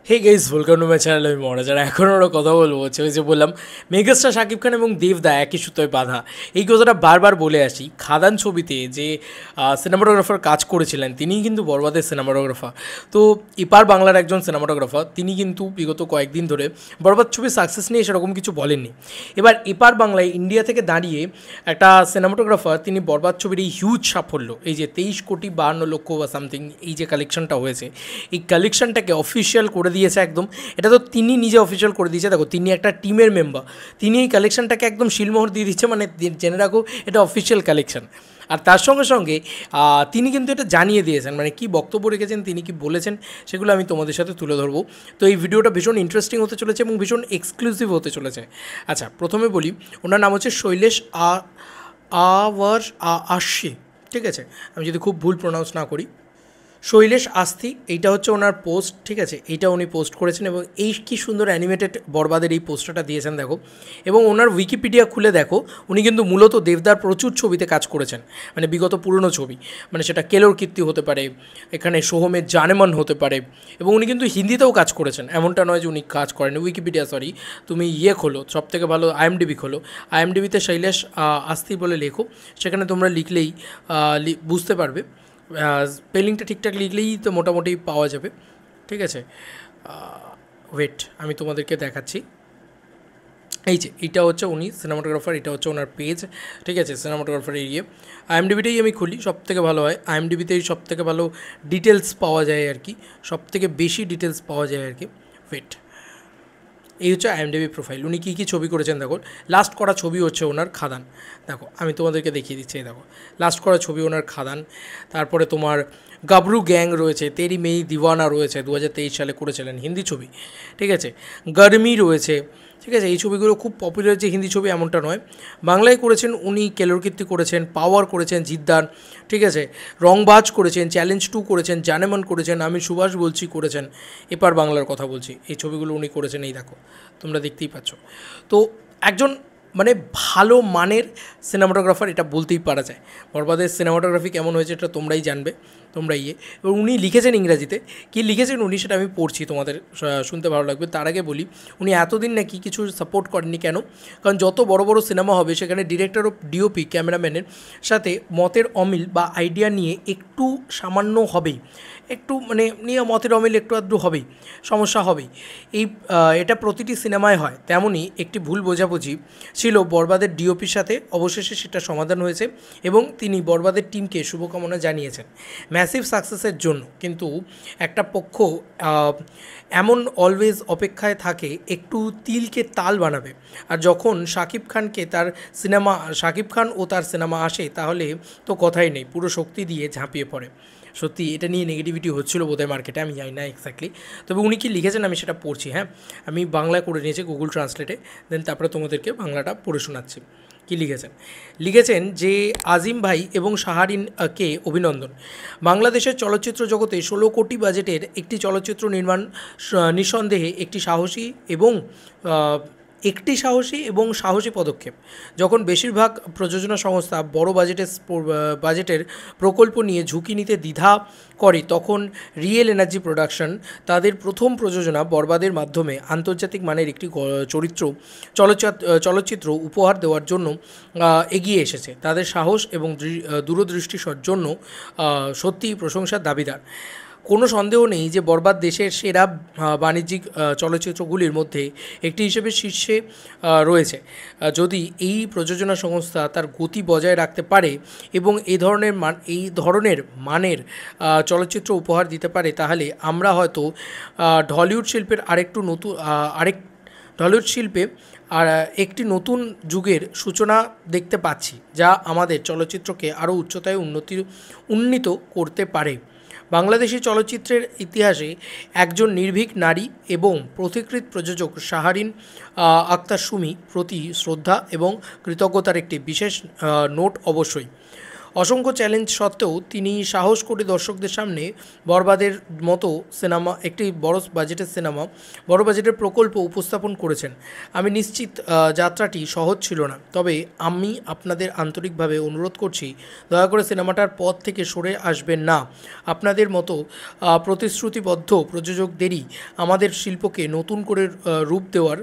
Hey guys, welcome to my channel. আমি মহারাজ, আর এখন ওরা কথা বলবো হচ্ছে ওই যে বললাম মেগাস্টার শাকিব খান এবং দেবদা একই সুতোয় বাঁধা। এই কথাটা বারবার বলে আসি। খাদান ছবিতে যে সিনেমাটোগ্রাফার কাজ করেছিলেন তিনিই কিন্তু বরবাদের সিনেমাটোগ্রাফার। তো এপার বাংলার একজন সিনেমাটোগ্রাফার, তিনি কিন্তু বিগত কয়েকদিন ধরে বরবাদ ছবির সাকসেস নিয়ে সেরকম কিছু বলেননি। এবার এপার বাংলায় ইন্ডিয়া থেকে দাঁড়িয়ে একটা সিনেমাটোগ্রাফার তিনি বরবাদ ছবির এই হিউজ সাফল্য, এই যে 23,52,00,000 বা সামথিং এই যে কালেকশনটা হয়েছে, এই কালেকশনটাকে অফিসিয়াল করে দিয়েছে একদম। এটা তো তিনি নিজে অফিসিয়াল করে দিয়েছে। দেখো, তিনি একটা টিমের মেম্বার, তিনি এই কালেকশনটাকে একদম শিলমোহর দিয়ে দিচ্ছে, মানে জেনে রাখো এটা অফিসিয়াল কালেকশন। আর তার সঙ্গে সঙ্গে তিনি কিন্তু এটা জানিয়ে দিয়েছেন, মানে কি বক্তব্য রেখেছেন, তিনি কি বলেছেন, সেগুলো আমি তোমাদের সাথে তুলে ধরবো। তো এই ভিডিওটা ভীষণ ইন্টারেস্টিং হতে চলেছে এবং ভীষণ এক্সক্লুসিভ হতে চলেছে। আচ্ছা, প্রথমে বলি, ওনার নাম হচ্ছে শৈলেশ আওয়ার আশি, ঠিক আছে, আমি যদি খুব ভুল প্রোনাউন্স না করি। শৈলেশ আস্থি, এইটা হচ্ছে ওনার পোস্ট, ঠিক আছে, এইটা উনি পোস্ট করেছেন এবং এই কি সুন্দর অ্যানিমেটেড বরবাদের এই পোস্টারটা দিয়েছেন দেখো। এবং ওনার উইকিপিডিয়া খুলে দেখো, উনি কিন্তু মূলত দেবদার প্রচুর ছবিতে কাজ করেছেন, মানে বিগত পুরনো ছবি, মানে সেটা কেলোর কীর্তি হতে পারে, এখানে সোহমের জানেমান হতে পারে, এবং উনি কিন্তু হিন্দিতেও কাজ করেছেন, এমনটা নয় যে উনি কাজ করেন। উইকিপিডিয়া সরি, তুমি খোলো, সব থেকে ভালো আইএমডিবি খোলো, আইএমডিবিতে শৈলেশ আস্থি বলে লেখো, সেখানে তোমরা লিখলেই বুঝতে পারবে। স্পেলিংটা ঠিকঠাক লিখলেই তো মোটামুটি পাওয়া যাবে, ঠিক আছে। ওয়েট, আমি তোমাদেরকে দেখাচ্ছি। এই যে এটা হচ্ছে উনি সিনেমাটোগ্রাফার, এটা হচ্ছে ওনার পেজ, ঠিক আছে, সিনেমাটোগ্রাফার এরিয়ে। আইএমডিবিটাই আমি খুলি, সবথেকে ভালো হয় আইএমডিবিতেই, সবথেকে ভালো ডিটেলস পাওয়া যায় আর কি, সবথেকে বেশি ডিটেলস পাওয়া যায় আর কি। ওয়েট, এই হচ্ছে আইএমডিবি প্রোফাইল। উনি কী কী ছবি করেছেন দেখো। লাস্ট করা ছবি হচ্ছে ওনার খাদান, দেখো আমি তোমাদেরকে দেখিয়ে দিচ্ছি, দেখো লাস্ট করা ছবি ওনার খাদান। তারপরে তোমার গাবরু গ্যাং রয়েছে, তেরি মেই দিওয়ানা রয়েছে, 2023 সালে করেছিলেন হিন্দি ছবি, ঠিক আছে। গরমি রয়েছে, ঠিক আছে। এই ছবিগুলো খুব পপুলার যে হিন্দি ছবি এমনটা নয়, বাংলায় করেছেন উনি। কেলোর কীর্তি করেছেন, পাওয়ার করেছেন, জিদ্দার, ঠিক আছে, রংবাজ করেছেন, চ্যালেঞ্জ 2 করেছেন, জানেমান করেছেন, আমি সুভাষ বলছি করেছেন, এপার বাংলার কথা বলছি, এই ছবিগুলো উনি করেছেন। এই দেখো, তোমরা দেখতেই পাচ্ছ। তো একজন মানে ভালো মানের সিনেমাটোগ্রাফার, এটা বলতেই পারা যায়। বরবাদের সিনেমাটোগ্রাফি কেমন হয়েছে এটা তোমরাই জানবে, তোমরা এবং উনি লিখেছেন ইংরাজিতে, কী লিখেছেন উনি সেটা আমি পড়ছি, তোমাদের শুনতে ভালো লাগবে। তার আগে বলি, উনি এতদিন নাকি কিছু সাপোর্ট করেননি। কেন? কারণ যত বড় বড় সিনেমা হবে সেখানে ডিরেক্টর ও ডিওপি ক্যামেরাম্যানের সাথে মতের অমিল বা আইডিয়া নিয়ে একটু সামান্য হবেই, একটু মানে নিয়ে মতের অমিল একটু আধটু হবেই, সমস্যা হবেই। এটা প্রতিটি সিনেমায় হয়। তেমনই একটি ভুল বোঝাবুঝি ছিল বরবাদের ডিওপির সাথে, অবশেষে সেটা সমাধান হয়েছে এবং তিনি বরবাদের টিমকে শুভকামনা জানিয়েছেন ম্যাসিভ সাকসেসের জন্য। কিন্তু একটা পক্ষ এমন অলওয়েজ অপেক্ষায় থাকে একটু তিলকে তাল বানাবে, আর যখন শাকিব খান ও তার সিনেমা আসে তাহলে তো কথাই নেই, পুরো শক্তি দিয়ে ঝাঁপিয়ে পড়ে। সত্যি এটা নিয়ে নেগেটিভিটি হচ্ছিলো বোধহয় মার্কেটে, আমি জানি না এক্স্যাক্টলি। তবে উনি কি লিখেছেন আমি সেটা পড়ছি, হ্যাঁ, আমি বাংলায় করে নিয়েছি গুগল ট্রান্সলেটে, দেন তারপরে তোমাদেরকে বাংলাটা পড়ে শোনাচ্ছি। কী লিখেছেন যে আজিম ভাই এবং শাহরিনকে অভিনন্দন। বাংলাদেশের চলচ্চিত্র জগতে 16 কোটি বাজেটের একটি চলচ্চিত্র নির্মাণ নিঃসন্দেহে একটি সাহসী পদক্ষেপ। যখন বেশিরভাগ প্রযোজনা সংস্থা বড় বাজেটের প্রকল্প নিয়ে ঝুঁকি নিতে দ্বিধা করে, তখন রিয়েল এনার্জি প্রোডাকশন তাদের প্রথম প্রযোজনা বরবাদের মাধ্যমে আন্তর্জাতিক মানের একটি চলচ্চিত্র উপহার দেওয়ার জন্য এগিয়ে এসেছে। তাদের সাহস এবং দূরদৃষ্টির জন্য সত্যিই প্রশংসার দাবিদার। কোনো সন্দেহ নেই যে বরবাদ দেশের সেরা বাণিজ্যিক চলচ্চিত্রগুলির মধ্যে একটি হিসেবে শীর্ষে রয়েছে। যদি এই প্রযোজনা সংস্থা তার গতি বজায় রাখতে পারে এবং এই ধরনের মানের চলচ্চিত্র উপহার দিতে পারে, তাহলে আমরা হয়তো ঢলিউড শিল্পে একটি নতুন যুগের সূচনা দেখতে পাচ্ছি, যা আমাদের চলচ্চিত্রকে আরও উচ্চতায় উন্নীত করতে পারে। বাংলাদেশি চলচ্চিত্রের ইতিহাসে একজন নির্ভীক নারী এবং পথিকৃৎ প্রযোজক শাহরিন আক্তার সুমি প্রতি শ্রদ্ধা এবং কৃতজ্ঞতার একটি বিশেষ নোট অবশ্যই। অসংখ্য চ্যালেঞ্জ সত্ত্বেও তিনি সাহস করে দর্শকদের সামনে বরবাদের মতো সিনেমা, একটি বড় বাজেটের সিনেমা, বড় বাজেটের প্রকল্প উপস্থাপন করেছেন। আমি নিশ্চিত যাত্রাটি সহজ ছিল না, তবে আমি আপনাদের আন্তরিকভাবে অনুরোধ করছি দয়া করে সিনেমাটার পথ থেকে সরে আসবেন না। আপনাদের মতো প্রতিশ্রুতিবদ্ধ প্রযোজকদেরই আমাদের শিল্পকে নতুন করে রূপ দেওয়ার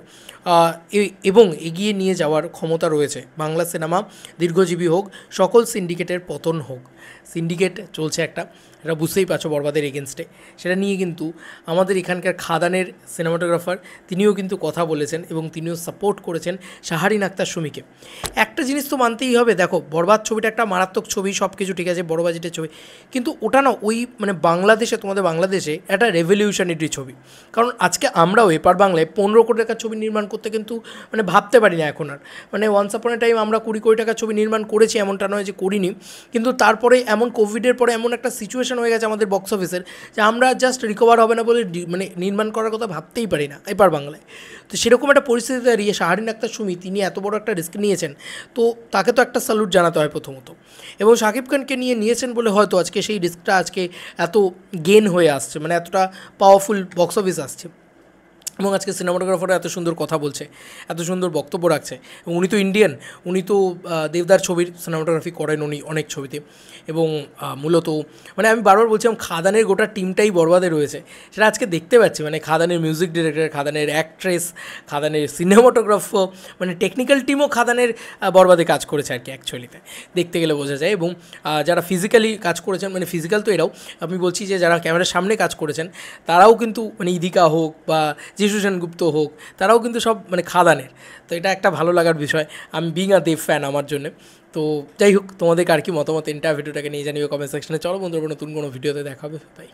এবং এগিয়ে নিয়ে যাওয়ার ক্ষমতা রয়েছে। বাংলা সিনেমা দীর্ঘজীবী হোক, সকল সিন্ডিকেটের পতন হোক। সিন্ডিকেট চলছে একটা, এটা বুঝতেই পারছো বরবাদের এগেনস্টে। সেটা নিয়ে কিন্তু আমাদের এখানকার খাদানের সিনেমাটোগ্রাফার তিনিও কিন্তু কথা বলেছেন এবং তিনিও সাপোর্ট করেছেন শাহরিন আক্তার সুমিকে। একটা জিনিস তো মানতেই হবে, দেখো বরবাদ ছবিটা একটা মারাত্মক ছবি, সব কিছু ঠিক আছে, বড় বাজেটের ছবি, কিন্তু ওটা না ওই মানে বাংলাদেশে, তোমাদের বাংলাদেশে একটা রেভলিউশনারি ছবি। কারণ আজকে আমরাও এপার বাংলায় 15 কোটি টাকার ছবি নির্মাণ করতে কিন্তু মানে ভাবতে পারি না এখন আর। মানে ওয়ান্স আপন এ টাইম আমরা 20 কোটি টাকার ছবি নির্মাণ করেছি, এমনটা নয় যে করিনি, কিন্তু তারপরে এমন কোভিডের পরে এমন একটা সিচুয়েশন হয়ে গেছে আমাদের বক্স অফিসের যে আমরা জাস্ট রিকভার হবে না বলে মানে নির্মাণ করার কথা ভাবতেই পারি না এপার বাংলায়। তো সেরকম একটা পরিস্থিতিতে দাঁড়িয়ে শাহরিন আক্তার সুমি তিনি এত বড় একটা রিস্ক নিয়েছেন, তো তাকে তো একটা স্যালুট জানাতে হয় প্রথমত। এবং শাকিব খানকে নিয়েছেন বলে হয়তো আজকে সেই রিস্কটা আজকে এত গেন হয়ে আসছে, মানে এতটা পাওয়ারফুল বক্স অফিস আসছে। এবং আজকে সিনেমাটোগ্রাফাররা এত সুন্দর কথা বলছে, এত সুন্দর বক্তব্য রাখছে। এবং উনি তো ইন্ডিয়ান, উনি তো দেবদার ছবির সিনেমাটোগ্রাফি করেন উনি অনেক ছবিতে। এবং মূলত মানে আমি বারবার বলছিলাম খাদানের গোটা টিমটাই বরবাদে রয়েছে, সেটা আজকে দেখতে পাচ্ছি। মানে খাদানের মিউজিক ডিরেক্টর, খাদানের অ্যাক্ট্রেস, খাদানের সিনেমাটোগ্রাফার, মানে টেকনিক্যাল টিমও খাদানের বরবাদে কাজ করেছে আর কি অ্যাকচুয়ালিতে দেখতে গেলে বোঝা যায়। এবং যারা ফিজিক্যালি কাজ করেছেন, মানে ফিজিক্যাল তো এরাও, আমি বলছি যে যারা ক্যামেরার সামনে কাজ করেছেন তারাও কিন্তু মানে ইদিকা হোক বা যিশু সেনগুপ্ত হোক, তারাও কিন্তু সব মানে খাদানের। তো এটা একটা ভালো লাগার বিষয়, আমি বিং আ দেব ফ্যান আমার জন্য। তো যাই হোক, তোমাদের আর কি মতামত এন্টার ভিডিওটাকে নিয়ে জানিও কমেন্ট সেকশনে। চলো বন্ধুরা, নতুন কোনো ভিডিওতে দেখা হবে, বাই।